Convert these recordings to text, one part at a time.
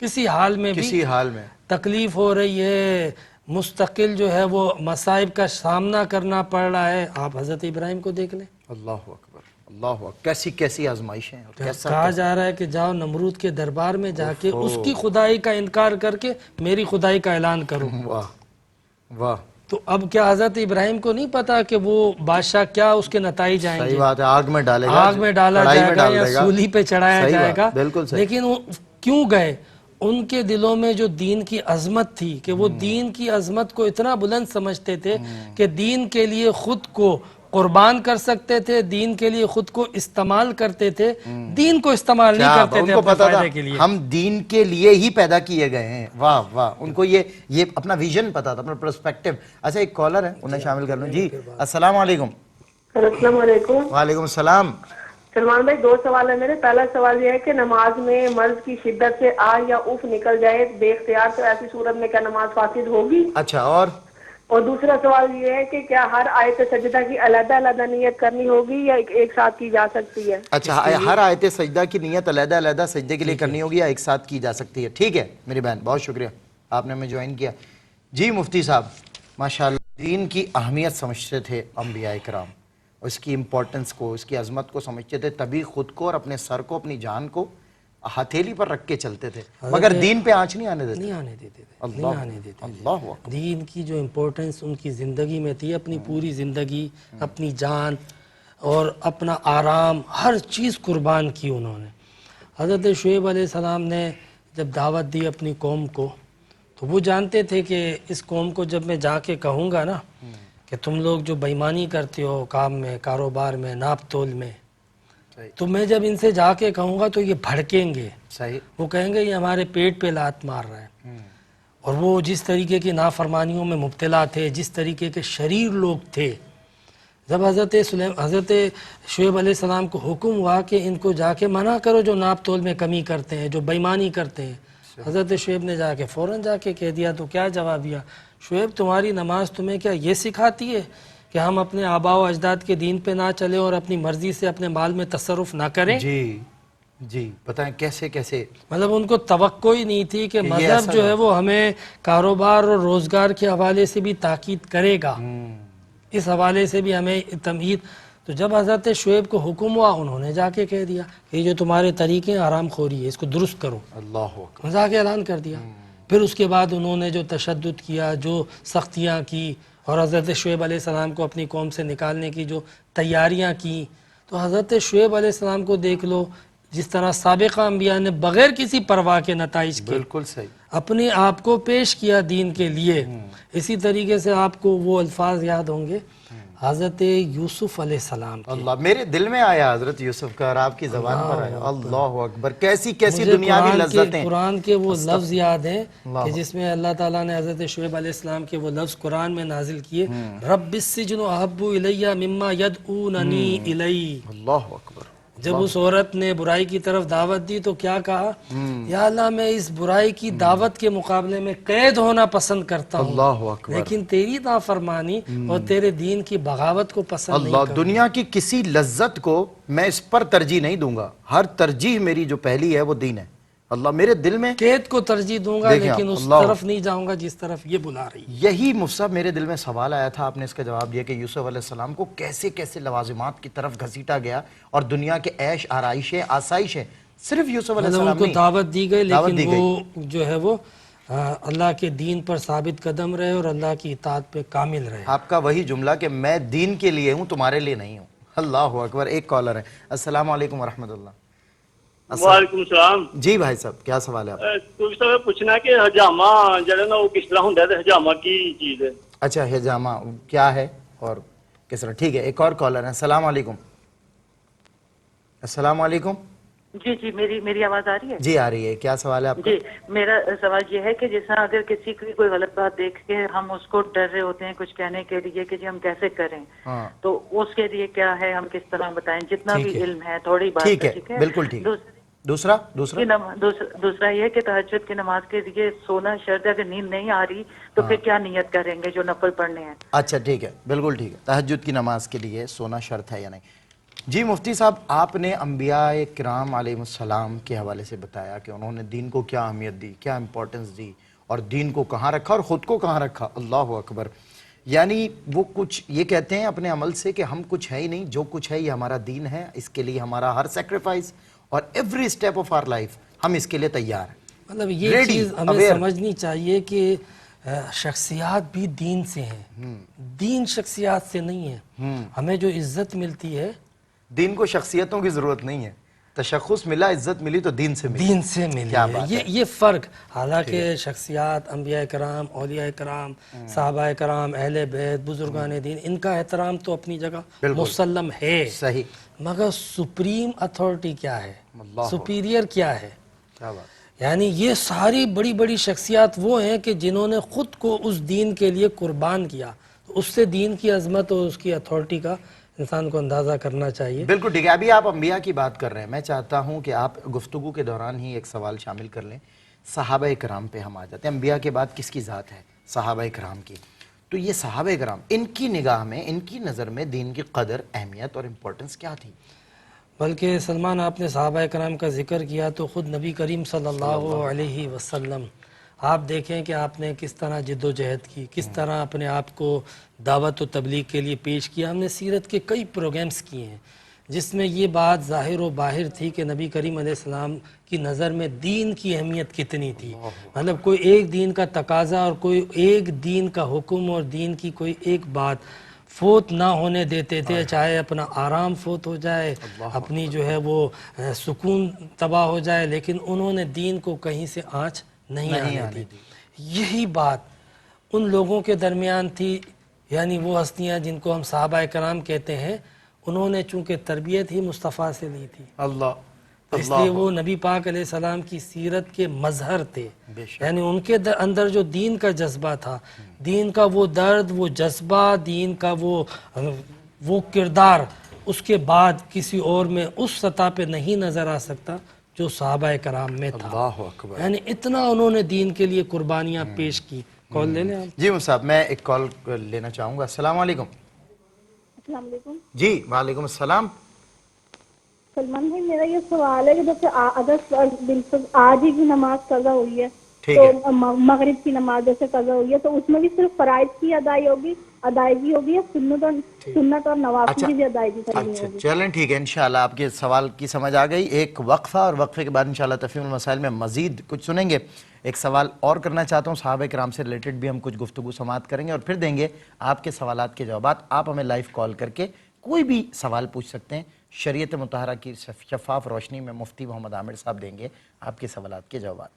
کسی حال میں بھی کسی حال میں تکلیف ہو رہی ہے، مستقل جو ہے وہ مصائب کا سامنا کرنا پڑ رہا ہے، آپ حضرت ابراہیم کو دیکھ لیں۔ اللہ اکبر، اللہ اکبر، کیسی کیسی آزمائشیں ہیں اور کیسا کہا جا رہا ہے کہ جاؤ نمرود کے دربار میں جا کے اس کی خدائی کا انکار کر کے میری خدائی کا اعلان کرو۔ واہ واہ، تو اب کیا حضرت ابراہیم کو نہیں پتا کہ وہ بادشاہ کیا اس کے نتائج آئیں صحیح گے؟ بات ہے، آگ میں ڈالے گا، آگ میں ڈالا کڑھائی جائے میں گا ڈال یا دے گا، سولی پہ چڑھایا صحیح جائے بات، گا، بالکل صحیح۔ لیکن وہ کیوں گئے؟ ان کے دلوں میں جو دین کی عظمت تھی کہ وہ دین کی عظمت کو اتنا بلند سمجھتے تھے کہ دین کے لیے خود کو قربان کر سکتے تھے، دین کے لیے خود کو استعمال کرتے تھے، دین کو استعمال نہیں کیا کرتے ان تھے کو اپنے پتا تھا فائدے کے لیے۔ ہم دین کے لیے ہی پیدا کیے گئے ہیں، واہ واہ، ان کو یہ اپنا ویژن پتا تھا، اپنا پرسپیکٹیو۔ اچھا ایک کالر ہے، انہیں شامل کر لوں۔ جی السلام علیکم۔ السلام علیکم۔ وعلیکم السلام۔ سلمان بھائی، دو سوال ہے میرے۔ پہلا سوال یہ ہے کہ نماز میں مرض کی شدت سے آ یا اف نکل جائے بے اختیار تو ایسی صورت میں کیا نماز فاسد ہوگی؟ اچھا، اور دوسرا سوال یہ ہے کہ کیا ہر آیت سجدہ کی علیحدہ علیحدہ نیت کرنی ہوگی یا ایک ساتھ کی جا سکتی ہے؟ اچھا، ہر آیت سجدہ کی نیت علیحدہ علیحدہ سجدے کے لیے کرنی ہوگی یا ایک ساتھ کی جا سکتی ہے؟ ٹھیک ہے میری بہن، بہت شکریہ، آپ نے ہمیں جوائن کیا۔ جی مفتی صاحب، ماشاءاللہ دین کی اہمیت سمجھتے تھے انبیاء کرام، اس کی امپورٹنس کو، اس کی عظمت کو سمجھتے تھے، تبھی خود کو اور اپنے سر کو، اپنی جان کو ہتھیلی پر رکھ کے چلتے تھے، مگر دین پہ آنچ نہیں آنے دیتے۔ نہیں آنے دیتے تھے، نہیں اللہ آنے دیتے تھے۔ اللہ اکبر۔ دین کی جو امپورٹنس ان کی زندگی میں تھی، اپنی پوری زندگی، اپنی جان اور اپنا آرام، ہر چیز قربان کی انہوں نے۔ حضرت شعیب علیہ السلام نے جب دعوت دی اپنی قوم کو تو وہ جانتے تھے کہ اس قوم کو جب میں جا کے کہوں گا نا کہ تم لوگ جو بےایمانی کرتے ہو کام میں، کاروبار میں، ناپ تول میں، تو میں جب ان سے جا کے کہوں گا تو یہ بھڑکیں گے، صحیح۔ وہ کہیں گے یہ ہمارے پیٹ پہ لات مار رہا ہے۔ اور وہ جس طریقے کی نافرمانیوں میں مبتلا تھے، جس طریقے کے شریر لوگ تھے، جب حضرت شعیب علیہ السلام کو حکم ہوا کہ ان کو جا کے منع کرو جو ناپ تول میں کمی کرتے ہیں، جو بےایمانی کرتے ہیں، حضرت شعیب نے جا کے فوراً جا کے کہہ دیا، تو کیا جواب دیا؟ شعیب تمہاری نماز تمہیں کیا یہ سکھاتی ہے کہ ہم اپنے آباء و اجداد کے دین پہ نہ چلیں اور اپنی مرضی سے اپنے مال میں تصرف نہ کریں؟ جی بتائیں کیسے کیسے، مطلب ان کو توقع ہی نہیں تھی کہ یہ مذہب ایسا جو ہے وہ ہمیں کاروبار اور روزگار کے حوالے سے بھی تاکید کرے گا، اس حوالے سے بھی ہمیں تمہید۔ تو جب حضرت شعیب کو حکم ہوا، انہوں نے جا کے کہہ دیا کہ یہ جو تمہارے طریقے حرام خوری ہے، اس کو درست کرو، اللہ اکبر۔ مزا کے اعلان کر دیا۔ پھر اس کے بعد انہوں نے جو تشدد کیا، جو سختیاں کی، اور حضرت شعیب علیہ السلام کو اپنی قوم سے نکالنے کی جو تیاریاں کی، تو حضرت شعیب علیہ السلام کو دیکھ لو، جس طرح سابقہ انبیاء نے بغیر کسی پرواہ کے نتائج کے بالکل صحیح، اپنے آپ کو پیش کیا دین کے لیے، اسی طریقے سے آپ کو وہ الفاظ یاد ہوں گے حضرت یوسف علیہ السلام کے۔ اللہ، میرے دل میں آیا حضرت یوسف کا اور آپ کی زبان پر آیا، اللہ اکبر، کیسی کیسی مجھے دنیاوی لذتیں۔ قرآن کے وہ لفظ یاد ہیں کہ جس میں اللہ تعالیٰ نے حضرت شعیب علیہ السلام کے وہ لفظ قرآن میں نازل کیے، رب السجن احب الی مما یدعوننی الی۔ اللہ اکبر۔ جب اس عورت نے برائی کی طرف دعوت دی تو کیا کہا؟ یا اللہ میں اس برائی کی دعوت کے مقابلے میں قید ہونا پسند کرتا ہوں، اللہ اکبر، لیکن تیری نافرمانی اور تیرے دین کی بغاوت کو پسند نہیں اللہ، کرتا۔ دنیا کی کسی لذت کو میں اس پر ترجیح نہیں دوں گا، ہر ترجیح میری جو پہلی ہے وہ دین ہے۔ اللہ میرے دل میں قید کو ترجیح دوں گا، دیکھیں لیکن اس اللہ، طرف نہیں جاؤں گا جس طرف یہ بلا رہی ہے۔ یہی مصعب میرے دل میں سوال آیا تھا، آپ نے اس کا جواب دیا کہ یوسف علیہ السلام کو کیسے کیسے لوازمات کی طرف گھسیٹا گیا اور دنیا کے عیش آرائشیں آسائشیں صرف یوسف علیہ مطلب ان السلام کو نہیں، دعوت دی گئی، دعوت لیکن دی گئی۔ وہ جو ہے وہ اللہ کے دین پر ثابت قدم رہے اور اللہ کی اطاعت پہ کامل رہے۔ آپ کا وہی جملہ کہ میں دین کے لیے ہوں، تمہارے لیے نہیں ہوں۔ اللہ اکبر۔ ایک کالر ہے، السلام علیکم ورحمۃ اللہ۔ وعلیکم السلام۔ جی بھائی صاحب، کیا سوال ہے آپ؟ کوئی صاحب پوچھنا کہ حجامہ جڑا نا وہ کس طرح ہوندا ہے، حجامہ کی چیز ہے؟ اچھا، حجامہ کیا ہے اور کس طرح؟ ٹھیک ہے، ایک اور کالر ہے، السلام علیکم۔ السلام علیکم۔ جی جی، میری آواز آ رہی ہے؟ جی آ رہی ہے، کیا سوال ہے آپ کا؟ جی، میرا سوال یہ ہے کہ جیسا اگر کسی کی کوئی غلط بات دیکھ کے ہم اس کو ڈر رہے ہوتے ہیں کچھ کہنے کے لیے کہ جی ہم کیسے کریں، ہاں تو اس کے لیے کیا ہے، ہم کس طرح بتائیں؟ جتنا ٹھیک بھی ہے، علم ہے تھوڑی بات ٹھیک ہے، ہے، ٹھیک ہے؟ بالکل ٹھیک۔ دوسرا دوسرا یہ ہے کہ تہجد کی نماز کے لیے سونا شرط ہے، اگر نیند نہیں آ رہی تو پھر کیا نیت کریں گے جو نفل پڑھنے ہیں؟ اچھا ٹھیک ہے، بالکل ٹھیک ہے، تہجد کی نماز کے لیے سونا شرط ہے یا نہیں؟ جی مفتی صاحب، آپ نے انبیاء کرام علیہ السلام کے حوالے سے بتایا کہ انہوں نے دین کو کیا اہمیت دی، کیا امپورٹنس دی، اور دین کو کہاں رکھا اور خود کو کہاں رکھا. اللہ اکبر. یعنی وہ کچھ یہ کہتے ہیں اپنے عمل سے کہ ہم کچھ ہے ہی نہیں، جو کچھ ہے یہ ہمارا دین ہے، اس کے لیے ہمارا ہر سیکریفائس اور every step of our life ہم اس کے لیے تیار ہیں. مطلب یہ چیز ہمیں سمجھنی چاہیے کہ شخصیات بھی دین سے ہیں، دین شخصیات سے نہیں ہے. ہمیں جو عزت ملتی ہے دین کو شخصیتوں کی ضرورت نہیں ہے، تشخص ملا، عزت ملی تو دین سے ملی. دین سے ملی کیا ہے. بات ہے. یہ فرق، حالانکہ شخصیات انبیاء کرام، اولیاء کرام، صحابہ کرام، اہل بیت، بزرگان دین، ان کا احترام تو اپنی جگہ مسلم ہے، صحیح. مگر سپریم اتھارٹی کیا ہے، سپیریئر کیا ہے. کیا بات. یعنی یہ ساری بڑی بڑی شخصیات وہ ہیں کہ جنہوں نے خود کو اس دین کے لیے قربان کیا. اس سے دین کی عظمت اور اس کی اتھارٹی کا انسان کو اندازہ کرنا چاہیے. بالکل ٹھیک ہے. ابھی آپ انبیاء کی بات کر رہے ہیں، میں چاہتا ہوں کہ آپ گفتگو کے دوران ہی ایک سوال شامل کر لیں. صحابہ کرام پہ ہم آ جاتے ہیں. انبیاء کے بعد کس کی ذات ہے؟ صحابہ کرام کی. تو یہ صحابہ کرام، ان کی نگاہ میں، ان کی نظر میں دین کی قدر، اہمیت اور امپورٹنس کیا تھی؟ بلکہ سلمان، آپ نے صحابہ کرام کا ذکر کیا تو خود نبی کریم صلی اللہ علیہ وسلم، آپ دیکھیں کہ آپ نے کس طرح جد و جہد کی، کس طرح اپنے آپ کو دعوت و تبلیغ کے لیے پیش کیا. ہم نے سیرت کے کئی پروگرامز کیے ہیں جس میں یہ بات ظاہر و باہر تھی کہ نبی کریم علیہ السلام کی نظر میں دین کی اہمیت کتنی تھی. مطلب کوئی ایک دین کا تقاضا اور کوئی ایک دین کا حکم اور دین کی کوئی ایک بات فوت نہ ہونے دیتے تھے، چاہے اپنا آرام فوت ہو جائے، اپنی جو ہے وہ سکون تباہ ہو جائے، لیکن انہوں نے دین کو کہیں سے آنچ نہیں آنے دی. یہی بات ان لوگوں کے درمیان تھی، یعنی وہ ہستیاں جن کو ہم صحابہ کرام کہتے ہیں، انہوں نے چونکہ تربیت ہی مصطفیٰ سے لی تھی، اللہ. اس لیے وہ نبی پاک علیہ السلام کی سیرت کے مظہر تھے. یعنی ان کے اندر جو دین کا جذبہ تھا، دین کا وہ درد، وہ جذبہ، دین کا وہ کردار، اس کے بعد کسی اور میں اس سطح پہ نہیں نظر آ سکتا جو صحابہ کرام میں تھا. اللہ اکبر. یعنی اتنا انہوں نے دین کے لیے قربانیاں پیش کی. کال لے لیں آپ. جی صاحب، میں ایک کال لینا چاہوں گا. السلام علیکم. السلام علیکم. جی وعلیکم السلام. سلمان بھائی، میرا یہ سوال ہے کہ جیسے اگر بالکل آج ہی کی نماز قضا ہوئی ہے ٹھیک ہے. تو مغرب کی نماز جیسے قضا ہوئی ہے تو اس میں بھی صرف فرائض کی ادائیگی ہوگی یا سنت اور نوافل کی بھی ادائیگی کرنی اچھا ہوگی؟ چلیں ٹھیک ہے، انشاءاللہ آپ کے سوال کی سمجھ آ گئی. ایک وقفہ، اور وقفے کے بعد انشاءاللہ تفہیم المسائل میں مزید کچھ سنیں گے. ایک سوال اور کرنا چاہتا ہوں، صحابہ کرام سے ریلیٹڈ بھی ہم کچھ گفتگو سماعت کریں گے اور پھر دیں گے آپ کے سوالات کے جوابات. آپ ہمیں لائیو کال کر کے کوئی بھی سوال پوچھ سکتے ہیں. شریعت مطہرہ کی شفاف روشنی میں مفتی محمد عامر صاحب دیں گے آپ کے سوالات کے جوابات.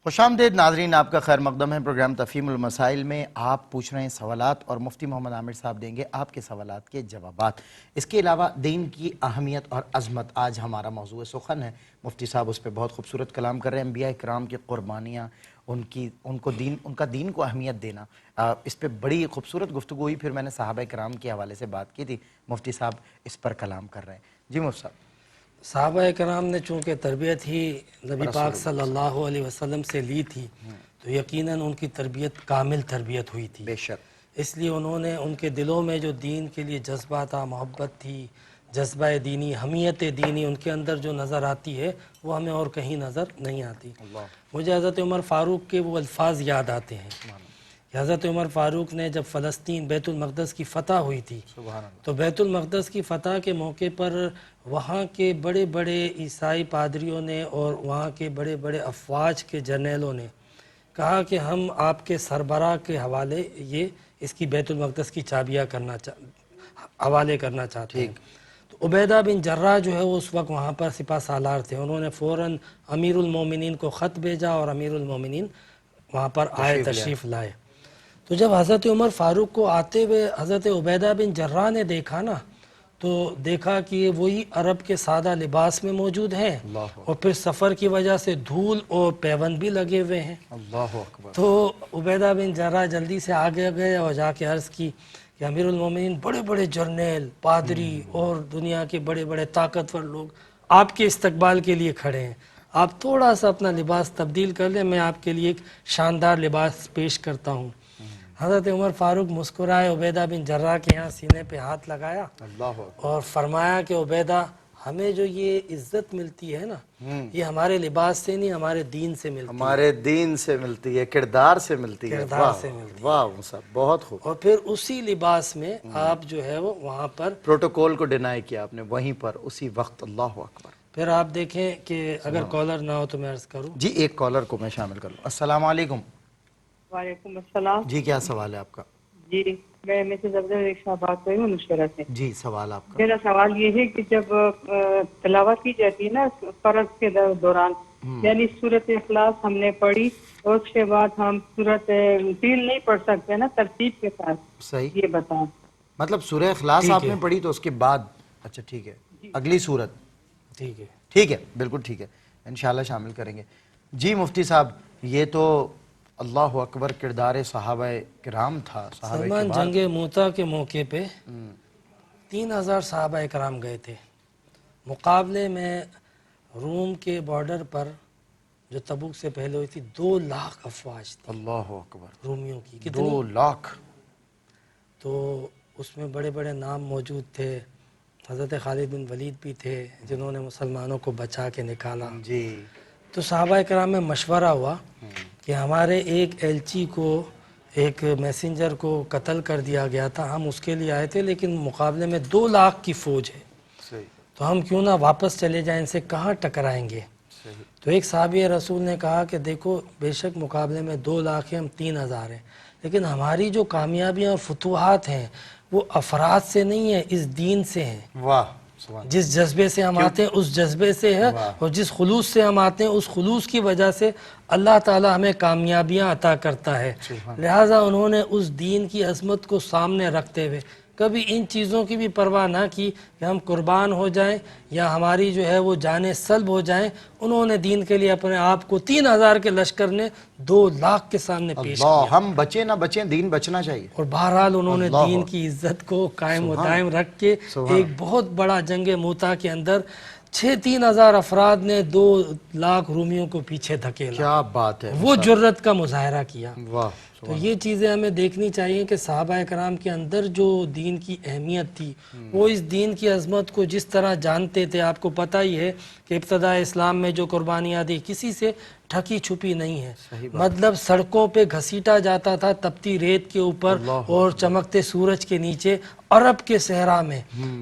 خوش آمدید ناظرین، آپ کا خیر مقدم ہے. پروگرام تفہیم المسائل میں آپ پوچھ رہے ہیں سوالات اور مفتی محمد عامر صاحب دیں گے آپ کے سوالات کے جوابات. اس کے علاوہ دین کی اہمیت اور عظمت آج ہمارا موضوع سخن ہے. مفتی صاحب اس پہ بہت خوبصورت کلام کر رہے ہیں. انبیاء کرام کی قربانیاں، ان کا دین کو اہمیت دینا، اس پہ بڑی خوبصورت گفتگو ہوئی. پھر میں نے صحابہ کرام کے حوالے سے بات کی تھی، مفتی صاحب اس پر کلام کر رہے ہیں. جی مفتی صاحب. صحابہ کرام نے چونکہ تربیت ہی نبی پاک صلی اللہ علیہ وسلم سے لی تھی تو یقیناً ان کی تربیت کامل تربیت ہوئی تھی. بے شک. اس لیے انہوں نے، ان کے دلوں میں جو دین کے لیے جذبہ تھا، محبت تھی، جذبہ دینی، حمیت دینی ان کے اندر جو نظر آتی ہے وہ ہمیں اور کہیں نظر نہیں آتی. مجھے حضرت عمر فاروق کے وہ الفاظ یاد آتے ہیں کہ حضرت عمر فاروق نے جب فلسطین بیت المقدس کی فتح ہوئی تھی تو بیت المقدس کی فتح کے موقع پر وہاں کے بڑے بڑے عیسائی پادریوں نے اور وہاں کے بڑے بڑے افواج کے جرنیلوں نے کہا کہ ہم آپ کے سربراہ کے حوالے یہ اس کی بیت المقدس کی چابیاں حوالے کرنا چاہتے ہیں. تو عبیدہ بن جراح جو ہے وہ اس وقت وہاں پر سپہ سالار تھے. انہوں نے فوراً امیر المومنین کو خط بھیجا اور امیر المومنین وہاں پر آئے، تشریف لائے. تو جب حضرت عمر فاروق کو آتے ہوئے حضرت عبیدہ بن جراح نے دیکھا نا تو دیکھا کہ یہ وہی عرب کے سادہ لباس میں موجود ہیں اور پھر سفر کی وجہ سے دھول اور پیوند بھی لگے ہوئے ہیں. اللہ اکبر. تو عبیدہ بن جراح جلدی سے آگے گئے اور جا کے عرض کی کہ امیر المومنین، بڑے بڑے جرنیل، پادری اور دنیا کے بڑے بڑے طاقتور لوگ آپ کے استقبال کے لیے کھڑے ہیں. آپ تھوڑا سا اپنا لباس تبدیل کر لیں، میں آپ کے لیے ایک شاندار لباس پیش کرتا ہوں. حضرت عمر فاروق مسکرائے, عبیدہ بن جراح کے یہاں سینے پہ ہاتھ لگایا اللہ اور فرمایا کہ عبیدہ ہمیں جو یہ عزت ملتی ہے نا, یہ ہمارے لباس سے نہیں, ہمارے دین سے ملتی ہے, ہمارے دین سے ملتی ہے, کردار سے ملتی ہے. کردار سے ملتی ہے. واہ مصعب, بہت خوب. اور پھر اسی لباس میں آپ جو ہے وہ وہاں پر پروٹوکول کو ڈینائی کیا آپ نے وہیں پر اسی وقت. اللہ اکبر. پھر آپ دیکھیں کہ اگر کالر نہ ہو تو میں عرض کروں. جی ایک کالر کو میں شامل کر لوں. السلام علیکم. وعلیکم السلام. جی کیا سوال ہے آپ کا؟ جی میں مسز عبدالرحیم شاہ بات کر رہی ہوں نوشہرہ سے. جی سوال آپ کا. میرا سوال یہ ہے کہ جب تلاوت کی جاتی ہے نا فرض کے دوران, یعنی سورۃ اخلاص ہم نے پڑھی اور اس کے بعد ہم سورۃ فیل نہیں پڑھ سکتے نا ترتیب کے ساتھ, صحیح. یہ بتائیں. مطلب سورہ اخلاص آپ نے پڑھی تو اس کے بعد, اچھا ٹھیک ہے, اگلی سورت. ٹھیک ہے, ٹھیک ہے, بالکل ٹھیک ہے, انشاءاللہ شامل کریں گے. جی مفتی صاحب, یہ تو اللہ اکبر کردار صحابہ کرام تھا. سلمان جنگ موتا کے موقع پہ 3000 صحابہ کرام گئے تھے. مقابلے میں روم کے بارڈر پر جو تبوک سے پہلے ہوئی تھی 2 لاکھ افواج تھی اللہ اکبر. رومیوں کی. کتنی؟ 2 لاکھ. تو اس میں بڑے بڑے نام موجود تھے. حضرت خالد بن ولید بھی تھے جنہوں نے مسلمانوں کو بچا کے نکالا. جی. تو صحابہ کرام میں مشورہ ہوا کہ ہمارے ایک ایلچی کو, ایک میسنجر کو قتل کر دیا گیا تھا, ہم اس کے لیے آئے تھے لیکن مقابلے میں 2 لاکھ کی فوج ہے, صحیح. تو ہم کیوں نہ واپس چلے جائیں, ان سے کہاں ٹکرائیں گے. صحیح. تو ایک صحابی رسول نے کہا کہ دیکھو بے شک مقابلے میں 2 لاکھ ہیں, ہم 3000 ہیں, لیکن ہماری جو کامیابیاں اور فتوحات ہیں وہ افراد سے نہیں ہے, اس دین سے ہیں. واہ سبحان. جس جذبے سے ہم آتے ہیں اس جذبے سے ہے, اور جس خلوص سے ہم آتے ہیں اس خلوص کی وجہ سے اللہ تعالی ہمیں کامیابیاں عطا کرتا ہے. لہٰذا انہوں نے اس دین کی عظمت کو سامنے رکھتے ہوئے کبھی ان چیزوں کی بھی پرواہ نہ کی کہ ہم قربان ہو جائیں یا ہماری جو ہے وہ جانیں سلب ہو جائیں. انہوں نے دین کے لیے اپنے آپ کو 3000 کے لشکر نے 2 لاکھ کے سامنے پیش کیا. اللہ, ہم بچیں نہ بچیں, دین بچنا چاہیے. اور بہرحال انہوں نے دین کی عزت کو قائم و دائم رکھ کے ایک بہت بڑا جنگ موتا کے اندر 3000 افراد نے 2 لاکھ رومیوں کو پیچھے دھکیلا. کیا بات ہے, وہ جرت کا مظاہرہ کیا. واہ. تو یہ چیزیں ہمیں دیکھنی چاہیے کہ صحابہ کرام کے اندر جو دین کی اہمیت تھی, وہ اس دین کی عظمت کو جس طرح جانتے تھے. آپ کو پتہ ہی ہے کہ ابتدا اسلام میں جو قربانیاں دی کسی سے ٹھکی چھپی نہیں ہے. مطلب سڑکوں پہ گھسیٹا جاتا تھا تپتی ریت کے اوپر اور چمکتے سورج کے نیچے عرب کے صحرا میں,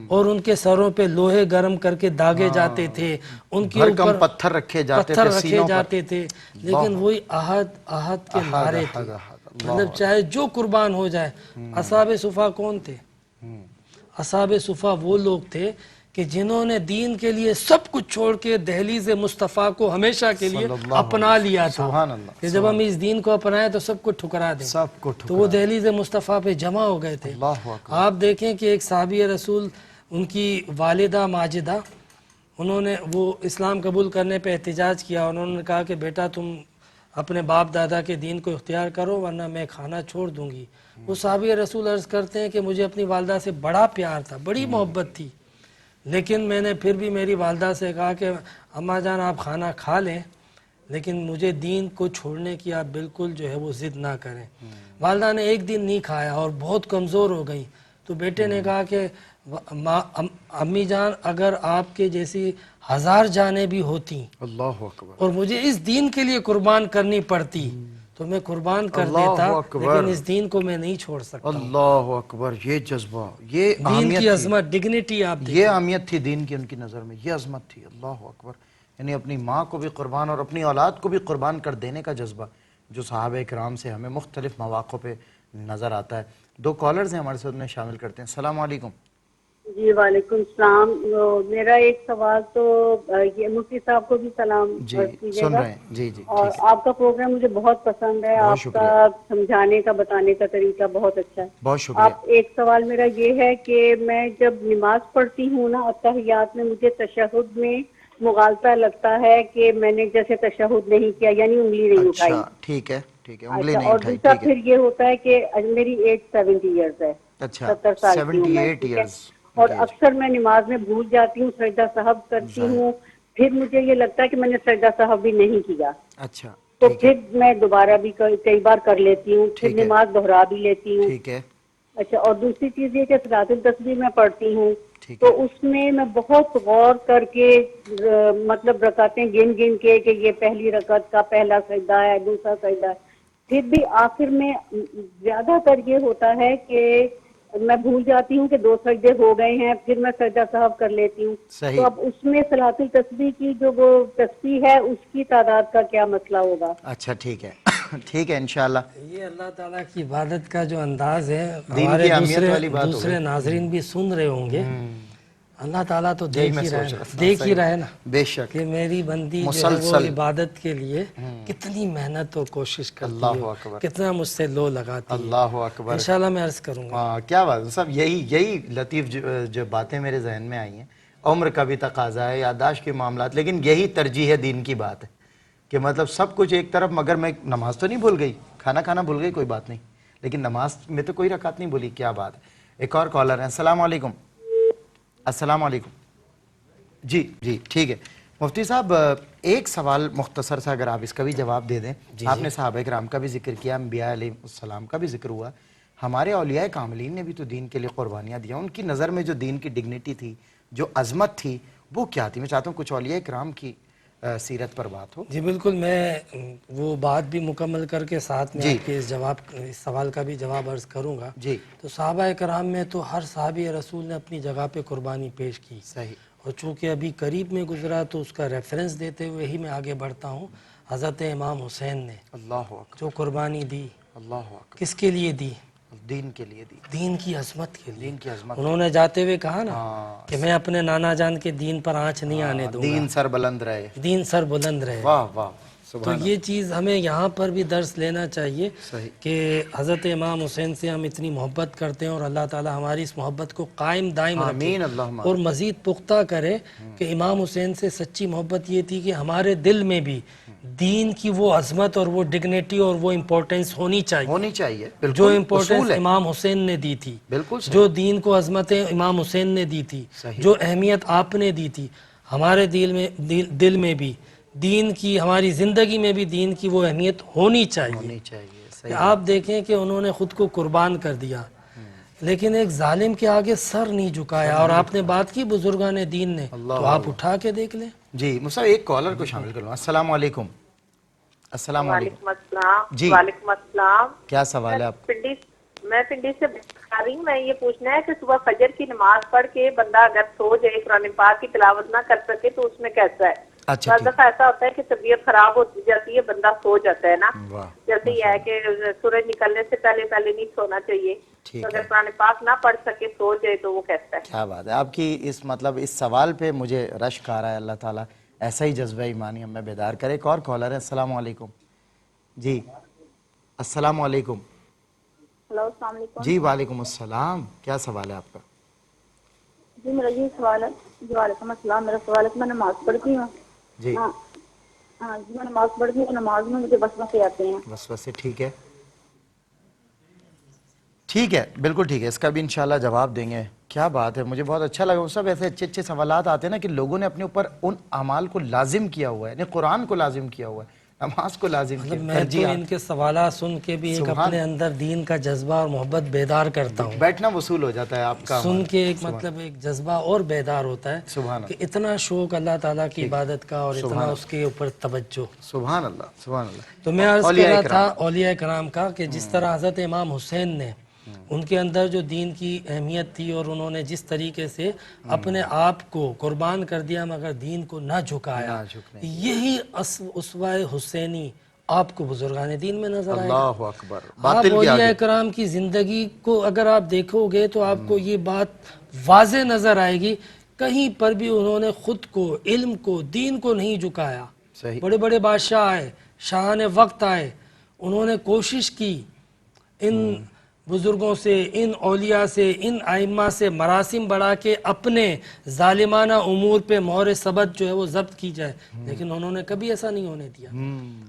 اور ان کے سروں پہ لوہے گرم کر کے داغے جاتے تھے, ان کے اوپر پتھر رکھے جاتے تھے. لیکن وہی احد کے نعرے تھے. مطلب چاہے جو قربان ہو جائے. اصحاب صفا کون تھے؟ اصحاب صفا وہ لوگ تھے کہ جنہوں نے دین کے لیے سب کچھ چھوڑ کے دہلیز مصطفیٰ کو ہمیشہ کے لیے اپنا لیا تھا کہ جب ہم اس دین کو اپنائیں تو سب کو ٹھکرا دیں. تو وہ دہلیز مصطفیٰ پہ جمع ہو گئے تھے. آپ دیکھیں کہ ایک صحابی رسول, ان کی والدہ ماجدہ, انہوں نے وہ اسلام قبول کرنے پہ احتجاج کیا. انہوں نے کہا کہ بیٹا تم اپنے باپ دادا کے دین کو اختیار کرو ورنہ میں کھانا چھوڑ دوں گی. وہ صحابی رسول عرض کرتے ہیں کہ مجھے اپنی والدہ سے بڑا پیار تھا, بڑی محبت تھی, لیکن میں نے پھر بھی میری والدہ سے کہا کہ اماں جان آپ کھانا کھا لیں لیکن مجھے دین کو چھوڑنے کی آپ بالکل جو ہے وہ ضد نہ کریں. والدہ نے ایک دن نہیں کھایا اور بہت کمزور ہو گئی. تو بیٹے نے کہا کہ امی جان اگر آپ کے جیسی 1000 جانیں بھی ہوتی اللہ اکبر اور مجھے اس دین کے لیے قربان کرنی پڑتی تو میں قربان کر دیتا, لیکن اس دین کو میں نہیں چھوڑ سکتا. اللہ اکبر. یہ جذبہ, یہ دین کی عظمت, ڈگنیٹی آپ دیکھیں, یہ اہمیت تھی دین کی ان کی نظر میں, یہ عظمت تھی. اللہ اکبر. یعنی اپنی ماں کو بھی قربان اور اپنی اولاد کو بھی قربان کر دینے کا جذبہ جو صحابہ کرام سے ہمیں مختلف مواقع پہ نظر آتا ہے. 2 کالرز ہیں ہمارے ساتھ, انہیں شامل کرتے ہیں. السلام علیکم. جی وعلیکم السلام. میرا ایک سوال تو یہ مفتی صاحب کو بھی سلام جی سن رہے ہیں. جی جی اور آپ کا پروگرام مجھے بہت پسند ہے, آپ کا سمجھانے کا بتانے کا طریقہ بہت اچھا ہے. بہت شکریہ. آپ ایک سوال میرا یہ ہے کہ میں جب نماز پڑھتی ہوں نا اتحیات میں, مجھے تشہد میں مغالطہ لگتا ہے کہ میں نے جیسے تشہد نہیں کیا, یعنی انگلی نہیں اٹھائی. ٹھیک ہے ٹھیک ہے, انگلی نہیں اور اٹھائی. دوسرا پھر یہ ہوتا ہے کہ میری ایج 70 ایئرز ہے. اچھا 70 سال کی ہوں میں. 78 ایئرز. اور اکثر میں نماز میں بھول جاتی ہوں, سجدہ سہو کرتی ہوں, پھر مجھے یہ لگتا ہے کہ میں نے سجدہ سہو بھی نہیں کیا. اچھا تو پھر میں دوبارہ بھی کئی بار کر لیتی ہوں، پھر ٹھیک ہے، نماز دہرا بھی لیتی ہوں. ٹھیک ہے، اچھا، اور دوسری چیز یہ کہ صلاۃ التسبیح میں پڑھتی ہوں ٹھیک تو ہے، اس میں میں بہت غور کر کے مطلب رکعتیں گن گن کے کہ یہ پہلی رکعت کا پہلا سجدہ ہے، دوسرا سجدہ ہے. پھر بھی آخر میں زیادہ تر یہ ہوتا ہے کہ میں بھول جاتی ہوں کہ 2 سجدے ہو گئے ہیں، پھر میں سجدہ صاحب کر لیتی ہوں. صحیح. تو اب اس میں صلاۃ التسبیح کی جو وہ تسبیح ہے اس کی تعداد کا کیا مسئلہ ہوگا؟ اچھا ٹھیک ہے، ٹھیک ہے انشاءاللہ. یہ اللہ تعالیٰ کی عبادت کا جو انداز ہے دین ہمارے کی اہمیت والی بات ہو دوسرے گئی. ناظرین بھی سن رہے ہوں گے. اللہ تعالیٰ تو یہی دیکھ میں ہی رہے سوچ نا، رہا تھا. دیکھ ہی صحیح. رہے نا بے شک. کہ میری بندی جو ہے وہ مسلسل. عبادت کے لیے کتنی محنت اور کوشش کرتی اللہ ہے، اکبر. کتنا مجھ سے لو لگاتی ہے. اللہ اکبر. انشاءاللہ میں عرض کروں گا. ہاں کیا بات ہے صاحب. یہی لطیف جو باتیں میرے ذہن میں آئی ہیں. عمر کا بھی تقاضا ہے، یادداشت کے معاملات، لیکن یہی ترجیح ہے دین کی بات ہے کہ مطلب سب کچھ ایک طرف، مگر میں نماز تو نہیں بھول گئی، کھانا بھول گئی کوئی بات نہیں، لیکن نماز میں تو کوئی رکعت نہیں بھولی. کیا بات ہے. ایک اور کالر ہیں. السلام علیکم. السلام علیکم. جی ٹھیک ہے. مفتی صاحب ایک سوال مختصر سا اگر آپ اس کا بھی جواب دے دیں. آپ نے صحابہ کرام کا بھی ذکر کیا، انبیاء علیہ السلام کا بھی ذکر ہوا، ہمارے اولیاء کاملین نے بھی تو دین کے لیے قربانیاں دیا. ان کی نظر میں جو دین کی ڈگنیٹی تھی، جو عظمت تھی، وہ کیا تھی؟ میں چاہتا ہوں کچھ اولیاء کرام کی سیرت پر بات ہو. جی بالکل، میں وہ بات بھی مکمل کر کے ساتھ میں آپ کے اس سوال کا بھی جواب عرض کروں گا. جی تو صحابہ کرام میں تو ہر صحابی رسول نے اپنی جگہ پہ قربانی پیش کی. صحیح. اور چونکہ ابھی قریب میں گزرا تو اس کا ریفرنس دیتے ہوئے ہی میں آگے بڑھتا ہوں. حضرت امام حسین نے اللہ اکبر. جو قربانی دی، اللہ اکبر. کس کے لیے دی؟ دین کے لیے دی. دین کی عظمت کے لیے. دین کی عظمت. انہوں نے جاتے ہوئے کہا نا ہاں. کہ میں اپنے نانا جان کے دین پر آنچ نہیں آنے دوں گا، دین سر بلند رہے. دین سر بلند رہے. واہ واہ. تو سبحان یہ چیز ہمیں یہاں پر بھی درس لینا چاہیے صحیح. کہ حضرت امام حسین سے ہم اتنی محبت کرتے ہیں، اور اللہ تعالی ہماری اس محبت کو قائم دائم رکھے آمین. اللہم اور مزید پختہ کرے کہ امام حسین سے سچی محبت یہ تھی کہ ہمارے دل میں بھی دین کی وہ عظمت اور وہ ڈگنیٹی اور وہ امپورٹنس ہونی چاہیے بالکل. جو امپورٹنس اصول ہے. امام حسین نے دی تھی، بالکل صحیح. جو دین کو عظمتیں امام حسین نے دی تھی، صحیح. جو اہمیت آپ نے دی تھی، ہمارے دل میں بھی دین کی، ہماری زندگی میں بھی دین کی وہ اہمیت ہونی چاہیے. کہ آپ دیکھیں کہ انہوں نے خود کو قربان کر دیا لیکن ایک ظالم کے آگے سر نہیں جھکایا. اور آپ نے بات کی بزرگان دین نے، تو آپ اٹھا کے دیکھ لیں. جی مصعب ایک کالر کو شامل کر لوں. السلام علیکم. السلام علیکم. وعلیکم السلام. جی. وعلیکم السلام. کیا سوال ہے آپ؟ میں پنڈی سے آ رہی ہوں. میں یہ پوچھنا ہے کہ صبح فجر کی نماز پڑھ کے بندہ اگر سو جائے، قرآن پاک کی تلاوت نہ کر سکے تو اس میں کیسا ہے؟ اچھا بعض دفعہ ایسا ہوتا ہے کہ طبیعت خراب ہو جاتی ہے، بندہ سو جاتا ہے نا. واہ. جیسے یہ ہے کہ سورج نکلنے سے پہلے نہیں سونا چاہیے. ٹھیک تو ہے. اگر قرآن پاک نہ پڑھ سکے سو جائے تو وہ کیسا ہے؟ کیا بات ہے آپ کی اس سوال پہ مجھے رشک آ رہا ہے. اللہ تعالیٰ ایسا ہی جذبہ ایمانی ہمیں بیدار کرے. ایک اور کالر ہے. السلام علیکم. جی السلام علیکم. ہلو السلام علیکم. جی وعلیکم السلام. کیا سوال ہے آپ کا؟ جی میرا یہ سوال ہے. جی وعلیکم السلام. میرا سوال ہے کہ میں نماز پڑھتی ہوں. جی ہاں جی میں نماز پڑھتی ہوں. نماز میں مجھے وسوسے آتے ہیں. وسوسے. ٹھیک ہے بالکل ٹھیک ہے. اس کا بھی انشاءاللہ جواب دیں گے. کیا بات ہے، مجھے بہت اچھا لگا. وہ سب ایسے اچھے سوالات آتے ہیں نا کہ لوگوں نے اپنے اوپر ان اعمال کو لازم کیا ہوا ہے، یعنی قرآن کو لازم کیا ہوا ہے، نماز کو لازم کیا. میں تو ان کے سوالات سن کے بھی ایک اپنے اندر دین کا جذبہ اور محبت بیدار کرتا ہوں. بیٹھنا وصول ہو جاتا ہے آپ کا. سن کے ایک مطلب ایک جذبہ اور بیدار ہوتا ہے کہ اتنا شوق اللہ تعالیٰ کی عبادت کا اور اتنا اس کے اوپر توجہ. سبحان اللہ سبحان اللہ. تو میں عرض کر رہا تھا اولیاء کرام کا کہ جس طرح حضرت امام حسین نے ان کے اندر جو دین کی اہمیت تھی اور انہوں نے جس طریقے سے اپنے آپ کو قربان کر دیا مگر دین کو نہ جھکایا، یہی اسوہ حسینی آپ کو بزرگان دین میں نظر آئے گا. اللہ اکبر. آپ اولیاء کرام کی زندگی کو اگر آپ دیکھو گے تو آپ کو یہ بات واضح نظر آئے گی، کہیں پر بھی انہوں نے خود کو، علم کو، دین کو نہیں جھکایا. بڑے بڑے بادشاہ آئے، شاہان وقت آئے، انہوں نے کوشش کی ان بزرگوں سے، ان اولیاء سے، ان ائمہ سے مراسم بڑھا کے اپنے ظالمانہ امور پہ مہر ثبت جو ہے وہ ضبط کی جائے، لیکن انہوں نے کبھی ایسا نہیں ہونے دیا.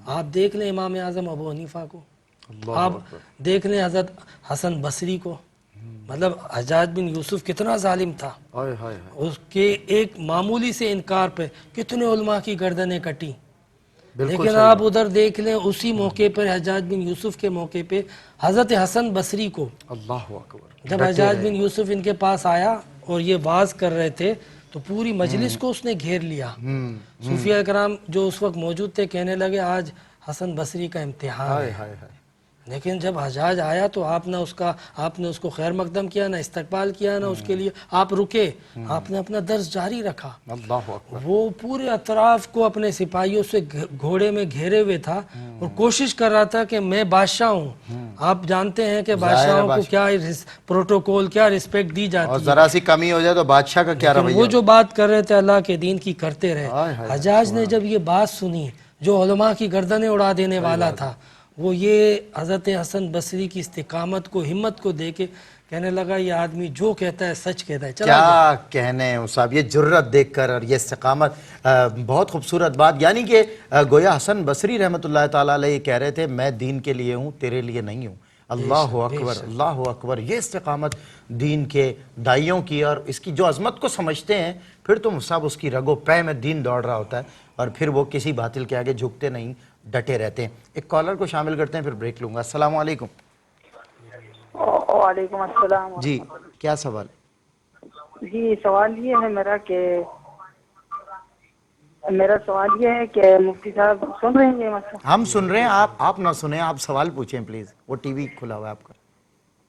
آپ دیکھ لیں امام اعظم ابو حنیفہ کو، آپ دیکھ لیں حضرت حسن بصری کو. مطلب حجاج بن یوسف کتنا ظالم تھا، اس کے ایک معمولی سے انکار پہ کتنے علماء کی گردنیں کٹی. لیکن آپ ادھر دیکھ لیں اسی موقع پر حجاج بن یوسف کے موقع پہ حضرت حسن بصری کو اللہ اکبر، جب حجاج بن یوسف ان کے پاس آیا اور یہ واز کر رہے تھے تو پوری مجلس کو اس نے گھیر لیا. صوفیہ کرام جو اس وقت موجود تھے کہنے لگے آج حسن بصری کا امتحان ہے. لیکن جب حجاج آیا تو آپ نے اس کو خیر مقدم کیا، نہ استقبال کیا، نہ اس کے لیے آپ رکے، آپ نے اپنا درس جاری رکھا. اللہ اکبر. وہ پورے اطراف کو اپنے سپاہیوں سے گھوڑے میں گھیرے ہوئے تھا اور کوشش کر رہا تھا کہ میں بادشاہ ہوں. آپ جانتے ہیں کہ بادشاہوں کو کیا پروٹوکول، کیا رسپیکٹ دی جاتی اور ہے. ذرا سی کمی ہو جائے تو بادشاہ کا کیا رویہ. وہ جو بات کر رہے تھے اللہ کے دین کی کرتے رہے. حجاج نے جب یہ بات سنی جو علماء کی گردنیں اڑا دینے والا تھا، وہ یہ حضرت حسن بصری کی استقامت کو، ہمت کو دے کے کہنے لگا یہ آدمی جو کہتا ہے سچ کہتا ہے. کیا کہنے ہیں صاحب، یہ جرت دیکھ کر اور یہ استقامت، بہت خوبصورت بات. یعنی کہ گویا حسن بصری رحمۃ اللہ تعالیٰ علیہ کہہ رہے تھے میں دین کے لیے ہوں، تیرے لیے نہیں ہوں. اللہ اکبر، اللہ اکبر. یہ استقامت دین کے دائیوں کی، اور اس کی جو عظمت کو سمجھتے ہیں پھر تو صاحب اس کی رگ و پے میں دین دوڑ رہا ہوتا ہے اور پھر وہ کسی باطل کے آگے جھکتے نہیں، ڈٹے رہتے ہیں. ایک کالر کو شامل کرتے ہیں پھر بریک لوں گا. السلام علیکم. وعلیکم السلام. جی کیا سوال؟ جی سوال یہ ہے میرا سوال یہ ہے کہ مفتی صاحب سن رہے ہیں یہ مسئلہ؟ ہم سن رہے ہیں، آپ نہ سنیں، آپ سوال پوچھیں پلیز. وہ ٹی وی کھلا ہوا ہے آپ کا.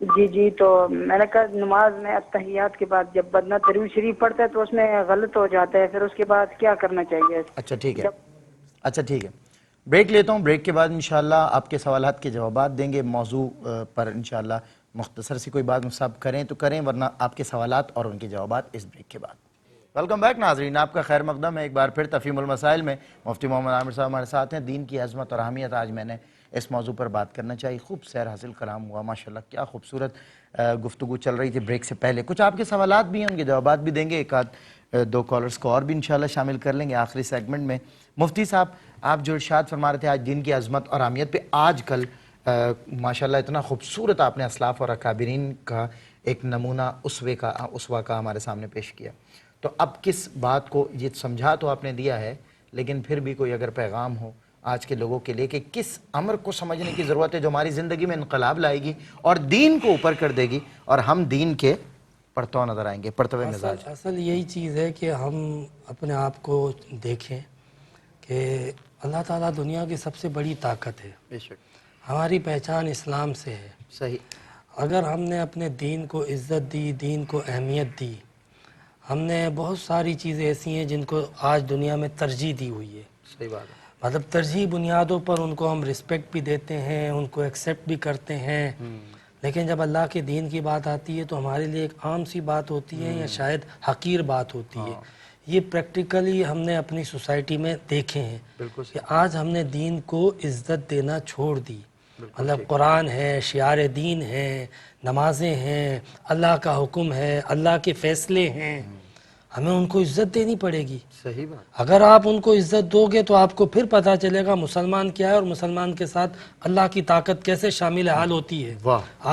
جی تو میں نے کہا نماز میں اتحیات کے بعد جب بندہ درود شریف پڑھتا ہے تو اس میں غلط ہو جاتا ہے، پھر اس کے بعد کیا کرنا چاہیے؟ اچھا ٹھیک ہے. بریک لیتا ہوں. بریک کے بعد انشاءاللہ آپ کے سوالات کے جوابات دیں گے. موضوع پر انشاءاللہ مختصر سی کوئی بات صاحب کریں تو کریں، ورنہ آپ کے سوالات اور ان کے جوابات اس بریک کے بعد. ویلکم بیک ناظرین، آپ کا خیر مقدم ہے ایک بار پھر تفہیم المسائل میں. مفتی محمد عامر صاحب ہمارے ساتھ ہیں. دین کی عظمت اور اہمیت آج میں نے اس موضوع پر بات کرنا چاہیے. خوب سیر حاصل کلام ہوا ماشاءاللہ، کیا خوبصورت گفتگو چل رہی تھی بریک سے پہلے. کچھ آپ کے سوالات بھی ہیں، ان کے جوابات بھی دیں گے. ایک آدھ دو کالرز کو اور بھی انشاءاللہ شامل کر لیں گے آخری سیگمنٹ میں. مفتی صاحب آپ جو ارشاد فرما رہے تھے آج دین کی عظمت اور اہمیت پہ، آج کل ماشاءاللہ اتنا خوبصورت آپ نے اسلاف اور اکابرین کا ایک نمونہ اسوہ کا ہمارے سامنے پیش کیا. تو اب کس بات کو، یہ سمجھا تو آپ نے دیا ہے، لیکن پھر بھی کوئی اگر پیغام ہو آج کے لوگوں کے لیے کہ کس امر کو سمجھنے کی ضرورت ہے جو ہماری زندگی میں انقلاب لائے گی اور دین کو اوپر کر دے گی اور ہم دین کے پرتو نظر آئیں گے، پرتوے مزاج. اصل یہی چیز ہے کہ ہم اپنے آپ کو دیکھیں کہ اللہ تعالیٰ دنیا کی سب سے بڑی طاقت ہے. بے شک. ہماری پہچان اسلام سے ہے. صحیح. اگر ہم نے اپنے دین کو عزت دی، دین کو اہمیت دی، ہم نے بہت ساری چیزیں ایسی ہیں جن کو آج دنیا میں ترجیح دی ہوئی ہے. صحیح بات ہے. مطلب ترجیح بنیادوں پر ان کو ہم رسپیکٹ بھی دیتے ہیں، ان کو ایکسیپٹ بھی کرتے ہیں. لیکن جب اللہ کے دین کی بات آتی ہے تو ہمارے لیے ایک عام سی بات ہوتی ہے یا شاید حقیر بات ہوتی ہے. یہ پریکٹیکلی ہم نے اپنی سوسائٹی میں دیکھے ہیں کہ آج ہم نے دین کو عزت دینا چھوڑ دی. مطلب قرآن ہے، شعار دین ہے، نمازیں ہیں، اللہ کا حکم ہے، اللہ کے فیصلے ہیں، ہمیں ان کو عزت دینی پڑے گی. صحیح بات. اگر آپ ان کو عزت دو گے تو آپ کو پھر پتہ چلے گا مسلمان کیا ہے اور مسلمان کے ساتھ اللہ کی طاقت کیسے شامل حال ہوتی ہے.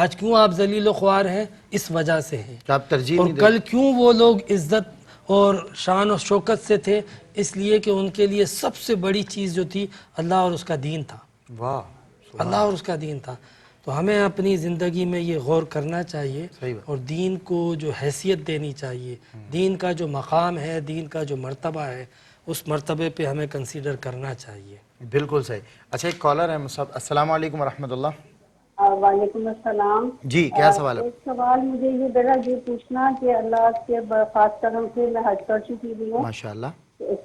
آج کیوں آپ ذلیل و خوار ہیں؟ اس وجہ سے ہیں. اور کل کیوں وہ لوگ عزت اور شان و شوکت سے تھے؟ اس لیے کہ ان کے لیے سب سے بڑی چیز جو تھی اللہ اور اس کا دین تھا. اللہ اور اس کا دین تھا. تو ہمیں اپنی زندگی میں یہ غور کرنا چاہیے اور دین کو جو حیثیت دینی چاہیے، دین کا جو مقام ہے، دین کا جو مرتبہ ہے، اس مرتبے پہ ہمیں کنسیڈر کرنا چاہیے. بالکل صحیح. اچھا ایک کالر ہے صاحب. السلام علیکم ورحمۃ اللہ. وعلیکم السلام. جی کیا سوال ہے؟ ایک سوال مجھے یہ پوچھنا کہ اللہ کے خاص کرم سے میں حج کر چکی ہوئی ہوں. ماشاءاللہ.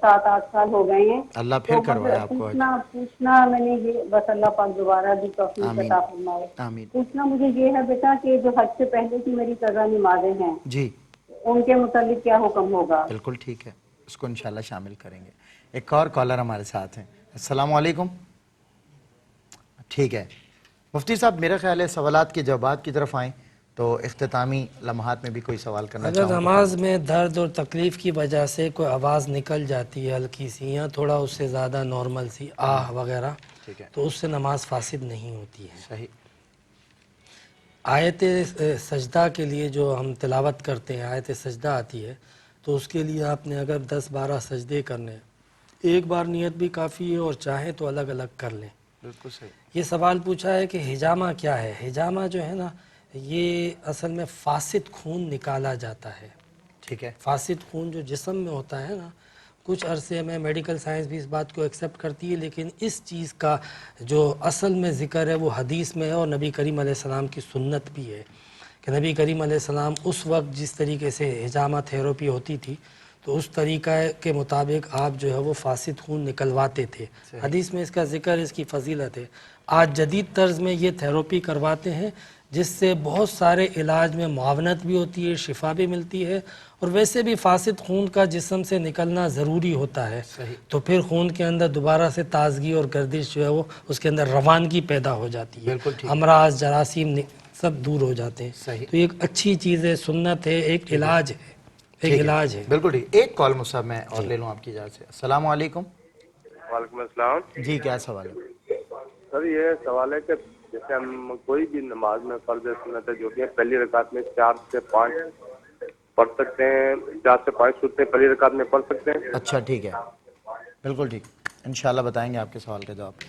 7-8 سال ہو گئے ہیں. اللہ پھر کروائے آپ کو. پوچھنا میں نے یہ بس اللہ پاک دوبارہ بھی توفیق عطا فرمائے. پوچھنا مجھے یہ ہے بیٹا کہ جو حج سے پہلے کی میری قضا نمازیں ہیں جی ان کے متعلق کیا حکم ہوگا؟ بالکل ٹھیک ہے، اس کو انشاءاللہ شامل کریں گے. ایک اور کالر ہمارے ساتھ ہیں. السلام علیکم. ٹھیک ہے مفتی صاحب، میرا خیال ہے سوالات کے جوابات کی طرف آئیں تو اختتامی لمحات میں بھی کوئی سوال کرنا چاہوں. اگر نماز میں درد اور تکلیف کی وجہ سے کوئی آواز نکل جاتی ہے ہلکی سی یا تھوڑا اس سے زیادہ نارمل سی آہ وغیرہ، تو اس سے نماز فاسد نہیں ہوتی ہے. صحیح. آیت سجدہ کے لیے جو ہم تلاوت کرتے ہیں، آیت سجدہ آتی ہے، تو اس کے لیے آپ نے اگر 10-12 سجدے کرنے ایک بار نیت بھی کافی ہے اور چاہیں تو الگ الگ کر لیں. بالکل صحیح. یہ سوال پوچھا ہے کہ حجامہ کیا ہے. حجامہ جو ہے نا یہ اصل میں فاسد خون نکالا جاتا ہے. ٹھیک ہے. فاسد خون جو جسم میں ہوتا ہے نا، کچھ عرصے میں میڈیکل سائنس بھی اس بات کو ایکسیپٹ کرتی ہے، لیکن اس چیز کا جو اصل میں ذکر ہے وہ حدیث میں ہے اور نبی کریم علیہ السلام کی سنت بھی ہے کہ نبی کریم علیہ السلام اس وقت جس طریقے سے حجامہ تھیراپی ہوتی تھی تو اس طریقہ کے مطابق آپ جو ہے وہ فاسد خون نکلواتے تھے. حدیث میں اس کا ذکر، اس کی فضیلت ہے. آج جدید طرز میں یہ تھیراپی کرواتے ہیں جس سے بہت سارے علاج میں معاونت بھی ہوتی ہے، شفا بھی ملتی ہے، اور ویسے بھی فاسد خون کا جسم سے نکلنا ضروری ہوتا ہے. تو پھر خون کے اندر دوبارہ سے تازگی اور گردش جو ہے وہ اس کے اندر روانگی پیدا ہو جاتی ہے، امراض جراثیم سب دور ہو جاتے ہیں. تو یہ ایک اچھی چیز ہے، سنت ہے، ایک علاج ہے، ایک علاج ہے. بالکل ٹھیک. ایک کال مصعب میں اور لے لوں آپ کی اجازت سے. السلام علیکم. وعلیکم السلام. جی کیا سوال ہے؟ سر یہ سوال ہے کہ جیسے ہم کوئی بھی نماز میں فرض سنت جو ہوتی ہے پہلی رکعت میں 4 سے 5 پڑھ سکتے ہیں، 4 سے 5 سورتیں پہلی رکعت میں پڑھ سکتے ہیں. اچھا ٹھیک ہے، بالکل ٹھیک، انشاءاللہ بتائیں گے آپ کے سوال کا جواب.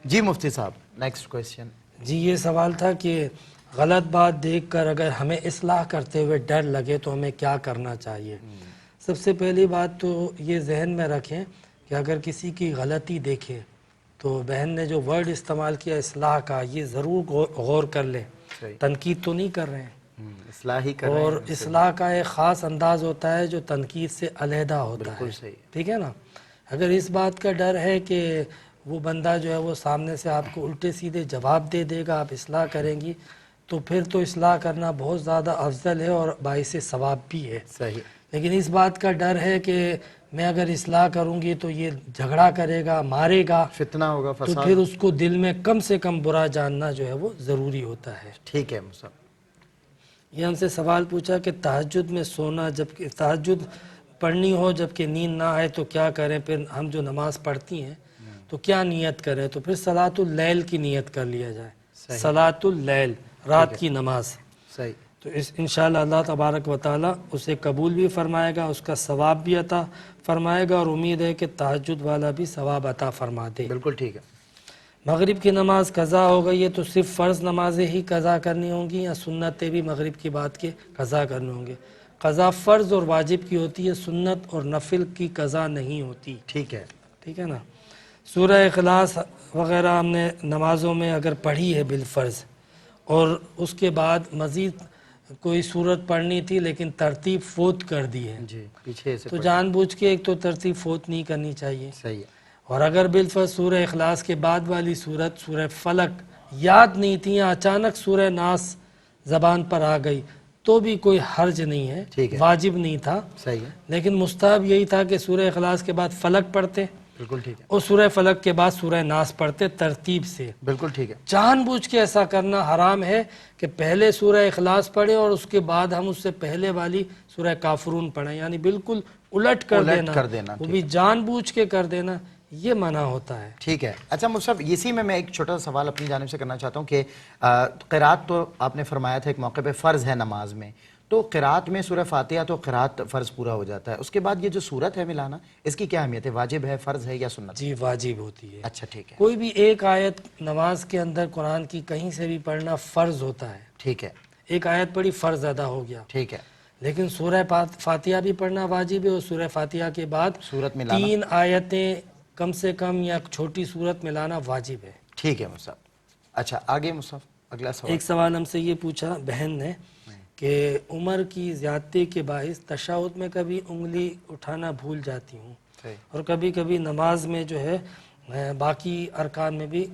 جی مفتی صاحب نیکسٹ کویسچن. جی یہ سوال تھا کہ غلط بات دیکھ کر اگر ہمیں اصلاح کرتے ہوئے ڈر لگے تو ہمیں کیا کرنا چاہیے. سب سے پہلی بات تو یہ ذہن میں رکھیں کہ اگر کسی کی غلطی دیکھیں تو بہن نے جو ورڈ استعمال کیا اصلاح کا، یہ ضرور غور کر لیں. تنقید تو نہیں کر رہے ہیں، اصلاح ہی کر رہے ہیں. اور اصلاح کا ایک خاص انداز ہوتا ہے جو تنقید سے علیحدہ ہوتا ہے. ٹھیک ہے نا. اگر اس بات کا ڈر ہے کہ وہ بندہ جو ہے وہ سامنے سے آپ کو الٹے سیدھے جواب دے دے گا، آپ اصلاح کریں گی، تو پھر تو اصلاح کرنا بہت زیادہ افضل ہے اور باعث ثواب بھی ہے. صحیح. لیکن اس بات کا ڈر ہے کہ میں اگر اصلاح کروں گی تو یہ جھگڑا کرے گا، مارے گا، فتنہ ہوگا، تو فساد. پھر اس کو دل میں کم سے کم برا جاننا جو ہے وہ ضروری ہوتا ہے. ٹھیک ہے مصعب. یہ ہم سے سوال پوچھا کہ تہجد میں سونا، جبکہ تہجد پڑھنی ہو جبکہ نیند نہ آئے تو کیا کریں. پھر ہم جو نماز پڑھتی ہیں تو کیا نیت کریں. تو پھر صلاۃ اللیل کی نیت کر لیا جائے. صلاۃ اللیل، رات کی نماز. صحیح. تو انشاءاللہ اللہ تبارک و تعالیٰ اسے قبول بھی فرمائے گا، اس کا ثواب بھی عطا فرمائے گا، اور امید ہے کہ تہجد والا بھی ثواب عطا فرما دے. بالکل ٹھیک ہے. مغرب کی نماز قضا ہو گئی ہے تو صرف فرض نمازیں ہی قضا کرنی ہوں گی یا سنتیں بھی مغرب کی بعد کے قضا کرنے ہوں گے؟ قضا فرض اور واجب کی ہوتی ہے، سنت اور نفل کی قضا نہیں ہوتی. ٹھیک ہے. ٹھیک ہے نا. سورہ اخلاص وغیرہ ہم نے نمازوں میں اگر پڑھی ہے بالفرض اور اس کے بعد مزید کوئی صورت پڑھنی تھی لیکن ترتیب فوت کر دی ہے، جی پیچھے سے تو جان بوجھ کے ایک تو ترتیب فوت نہیں کرنی چاہیے. صحیح ہے. اور اگر بالفرض سورہ اخلاص کے بعد والی صورت سورہ فلق یاد نہیں تھی یا اچانک سورہ ناس زبان پر آ گئی تو بھی کوئی حرج نہیں ہے، واجب نہیں تھا. صحیح ہے. لیکن مستحب یہی تھا کہ سورہ اخلاص کے بعد فلق پڑھتے، بالکل ٹھیک ہے، اور سورہ فلق کے بعد سورہ ناس پڑھتے ترتیب سے. بالکل ٹھیک ہے. جان بوجھ کے ایسا کرنا حرام ہے کہ پہلے سورہ اخلاص پڑھیں اور اس کے بعد ہم اس سے پہلے والی سورہ کافرون پڑھیں، یعنی بالکل الٹ کر دینا، وہ بھی جان بوجھ کے کر دینا، یہ منع ہوتا ہے. ٹھیک ہے. اچھا مصعب اسی میں ایک چھوٹا سا سوال اپنی جانب سے کرنا چاہتا ہوں کہ قرات تو آپ نے فرمایا تھا ایک موقع پہ فرض ہے نماز میں، تو قرات میں سورہ فاتحہ تو قرات فرض پورا ہو جاتا ہے، اس کے بعد یہ جو صورت ہے ملانا اس کی کیا اہمیت ہے؟ واجب ہے، فرض ہے یا سنت؟ جی واجب ہوتی ہے. اچھا ٹھیک ہے. کوئی بھی ایک آیت نماز کے اندر قرآن کی کہیں سے بھی پڑھنا فرض ہوتا ہے. ٹھیک ہے. ایک آیت پڑھی فرض ادا ہو گیا. ٹھیک ہے. لیکن سورہ فاتحہ بھی پڑھنا واجب ہے، اور سورہ فاتحہ کے بعد سورت ملانا 3 آیتیں کم سے کم یا چھوٹی صورت ملانا واجب ہے. ٹھیک ہے مصعب. اچھا آگے مصعب اگلا سوال. ایک سوال ہم سے یہ پوچھا بہن نے کہ عمر کی زیادتی کے باعث تشہد میں کبھی انگلی اٹھانا بھول جاتی ہوں، اور کبھی کبھی نماز میں جو ہے باقی ارکان میں بھی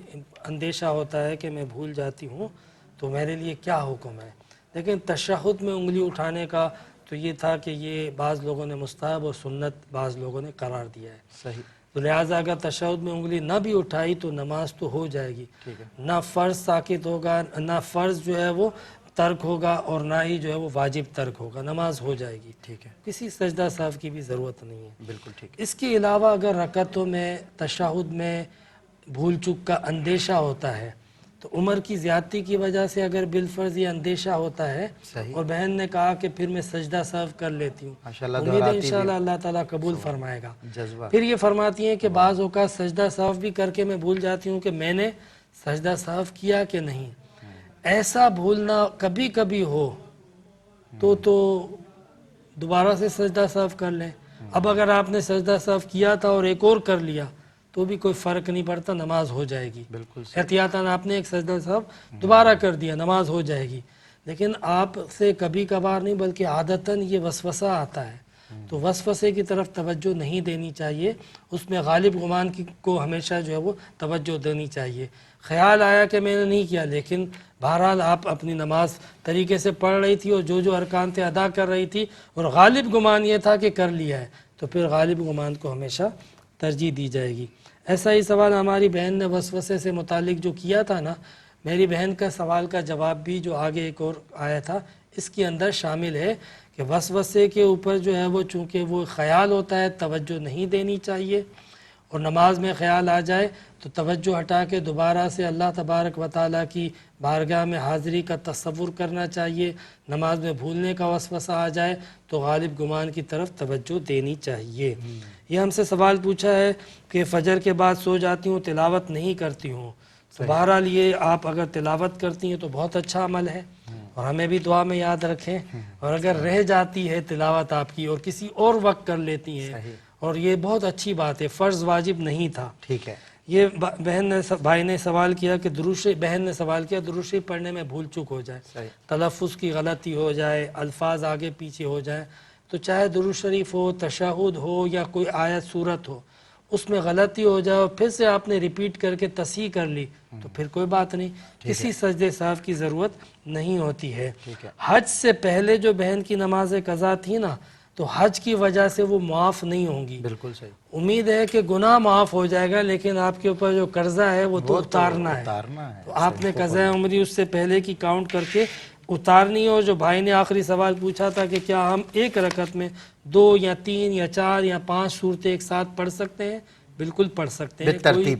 اندیشہ ہوتا ہے کہ میں بھول جاتی ہوں، تو میرے لیے کیا حکم ہے؟ لیکن تشہد میں انگلی اٹھانے کا تو یہ تھا کہ یہ بعض لوگوں نے مستحب اور سنت بعض لوگوں نے قرار دیا ہے. صحیح. تو لہٰذا اگر تشہد میں انگلی نہ بھی اٹھائی تو نماز تو ہو جائے گی، نہ فرض ساقط ہوگا، نہ فرض جو ہے وہ ترک ہوگا، اور نہ ہی جو ہے وہ واجب ترک ہوگا، نماز ہو جائے گی. ٹھیک ہے. کسی سجدہ سہو کی بھی ضرورت نہیں ہے. بالکل ٹھیک ہے. اس کے علاوہ اگر رکعتوں میں تشہد میں بھول چوک کا اندیشہ ہوتا ہے تو عمر کی زیادتی کی وجہ سے اگر بالفرض یہ اندیشہ ہوتا ہے صحیح. اور بہن نے کہا کہ پھر میں سجدہ سہو کر لیتی ہوں, ماشاءاللہ امید ہے دہراتی بھی انشاءاللہ اللہ تعالیٰ قبول فرمائے گا. جذبہ. پھر یہ فرماتی ہیں کہ بعض اوقات سجدہ سہو بھی کر کے میں بھول جاتی ہوں کہ میں نے سجدہ سہو کیا کہ نہیں. ایسا بھولنا کبھی کبھی ہو تو دوبارہ سے سجدہ سہو کر لیں. اب اگر آپ نے سجدہ سہو کیا تھا اور ایک اور کر لیا تو بھی کوئی فرق نہیں پڑتا, نماز ہو جائے گی. بالکل احتیاطاً آپ نے ایک سجدہ سہو دوبارہ کر دیا, نماز ہو جائے گی. لیکن آپ سے کبھی کبھار نہیں بلکہ عادتاً یہ وسوسہ آتا ہے, تو وسوسے کی طرف توجہ نہیں دینی چاہیے. اس میں غالب گمان کو ہمیشہ جو ہے وہ توجہ دینی چاہیے. خیال آیا کہ میں نے نہیں کیا, لیکن بہرحال آپ اپنی نماز طریقے سے پڑھ رہی تھی اور جو ارکان تھے ادا کر رہی تھی, اور غالب گمان یہ تھا کہ کر لیا ہے, تو پھر غالب گمان کو ہمیشہ ترجیح دی جائے گی. ایسا ہی سوال ہماری بہن نے وسوسے سے متعلق جو کیا تھا نا, میری بہن کا سوال کا جواب بھی جو آگے ایک اور آیا تھا اس کے اندر شامل ہے کہ وسوسے کے اوپر جو ہے وہ چونکہ وہ خیال ہوتا ہے توجہ نہیں دینی چاہیے, اور نماز میں خیال آ جائے تو توجہ ہٹا کے دوبارہ سے اللہ تبارک و تعالیٰ کی بارگاہ میں حاضری کا تصور کرنا چاہیے. نماز میں بھولنے کا وسوسہ آ جائے تو غالب گمان کی طرف توجہ دینی چاہیے. یہ ہم سے سوال پوچھا ہے کہ فجر کے بعد سو جاتی ہوں, تلاوت نہیں کرتی ہوں. تو بہرحال یہ آپ اگر تلاوت کرتی ہیں تو بہت اچھا عمل ہے, اور ہمیں بھی دعا میں یاد رکھیں. اور اگر رہ جاتی ہے تلاوت آپ کی اور کسی اور وقت کر لیتی ہیں, اور یہ بہت اچھی بات ہے, فرض واجب نہیں تھا. ٹھیک ہے. یہ بھائی نے سوال کیا کہ بہن نے سوال کیا درود شریف پڑھنے میں بھول چک ہو جائے, تلفظ کی غلطی ہو جائے, الفاظ آگے پیچھے ہو جائیں, تو چاہے درود شریف ہو, تشہد ہو یا کوئی آیت سورت ہو, اس میں غلطی ہو جائے اور پھر سے آپ نے ریپیٹ کر کے تصحیح کر لی تو پھر کوئی بات نہیں, کسی سجدے سہو کی ضرورت نہیں ہوتی ہے. حج سے پہلے جو بہن کی نماز قضا تھی نا, تو حج کی وجہ سے وہ معاف نہیں ہوں گی. بالکل صحیح. امید ہے کہ گناہ معاف ہو جائے گا, لیکن آپ کے اوپر جو قرضہ ہے وہ تو اتارنا ہے. تو آپ نے قضاء عمری اس سے پہلے کی کاؤنٹ کر کے اتارنی. اور جو بھائی نے آخری سوال پوچھا تھا کہ کیا ہم ایک رکعت میں 2 یا 3 یا 4 یا 5 صورتیں ایک ساتھ پڑھ سکتے ہیں؟ بالکل پڑھ سکتے ہیں,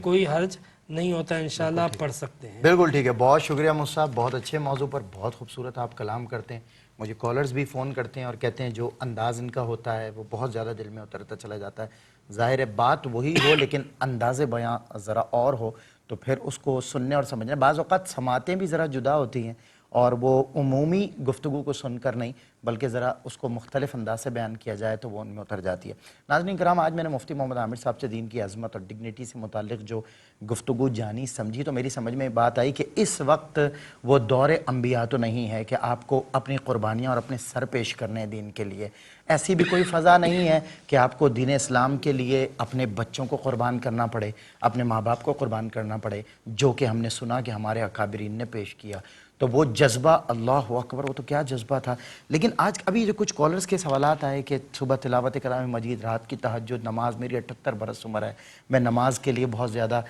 کوئی حرج نہیں ہوتا, انشاءاللہ آپ پڑھ سکتے ہیں. بالکل ٹھیک ہے. بہت شکریہ مصعب, بہت اچھے موضوع پر بہت خوبصورت آپ کلام کرتے ہیں. مجھے کالرز بھی فون کرتے ہیں اور کہتے ہیں جو انداز ان کا ہوتا ہے وہ بہت زیادہ دل میں اترتا چلا جاتا ہے. ظاہر ہے بات وہی ہو لیکن انداز بیاں ذرا اور ہو تو پھر اس کو سننے اور سمجھنے, بعض اوقات سماعتیں بھی ذرا جدا ہوتی ہیں اور وہ عمومی گفتگو کو سن کر نہیں بلکہ ذرا اس کو مختلف انداز سے بیان کیا جائے تو وہ ان میں اتر جاتی ہے. ناظرین کرام, آج میں نے مفتی محمد عامر صاحب سے دین کی عظمت اور ڈگنیٹی سے متعلق جو گفتگو جانی سمجھی تو میری سمجھ میں بات آئی کہ اس وقت وہ دور انبیاء تو نہیں ہے کہ آپ کو اپنی قربانیاں اور اپنے سر پیش کرنے دین کے لیے. ایسی بھی کوئی فضا نہیں ہے کہ آپ کو دین اسلام کے لیے اپنے بچوں کو قربان کرنا پڑے, اپنے ماں باپ کو قربان کرنا پڑے, جو کہ ہم نے سنا کہ ہمارے اکابرین نے پیش کیا. تو وہ جذبہ, اللہ اکبر, وہ تو کیا جذبہ تھا. لیکن آج ابھی جو کچھ کالرز کے سوالات آئے کہ صبح تلاوت کلام مجید, رات کی تہجد, نماز, میری 78 برس عمر ہے, میں نماز کے لیے بہت زیادہ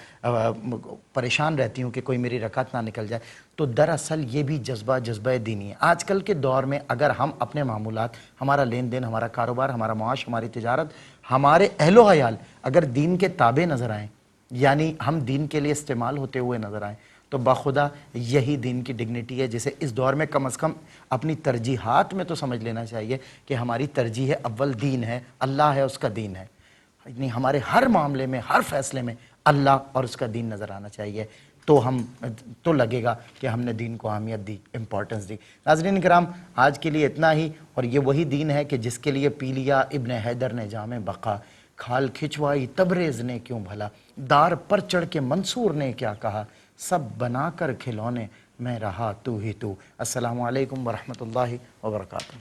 پریشان رہتی ہوں کہ کوئی میری رکعت نہ نکل جائے. تو دراصل یہ بھی جذبہ دینی ہے. آج کل کے دور میں اگر ہم اپنے معمولات, ہمارا لین دین, ہمارا کاروبار, ہمارا معاش, ہماری تجارت, ہمارے اہل و عیال اگر دین کے تابع نظر آئیں, یعنی ہم دین کے لیے استعمال ہوتے ہوئے نظر آئیں, تو بخدا یہی دین کی ڈگنیٹی ہے جسے اس دور میں کم از کم اپنی ترجیحات میں تو سمجھ لینا چاہیے کہ ہماری ترجیح اول دین ہے, اللہ ہے, اس کا دین ہے. یعنی ہمارے ہر معاملے میں, ہر فیصلے میں اللہ اور اس کا دین نظر آنا چاہیے, تو لگے گا کہ ہم نے دین کو اہمیت دی, امپورٹنس دی. ناظرین کرام, آج کے لیے اتنا ہی. اور یہ وہی دین ہے کہ جس کے لیے پی لیا ابن حیدر نے جام بقا, کھال کھچوائی تبریز نے کیوں بھلا, دار پر چڑھ کے منصور نے کیا کہا, سب بنا کر کھلونے میں رہا تو ہی تو. السلام علیکم ورحمۃ اللہ وبرکاتہ.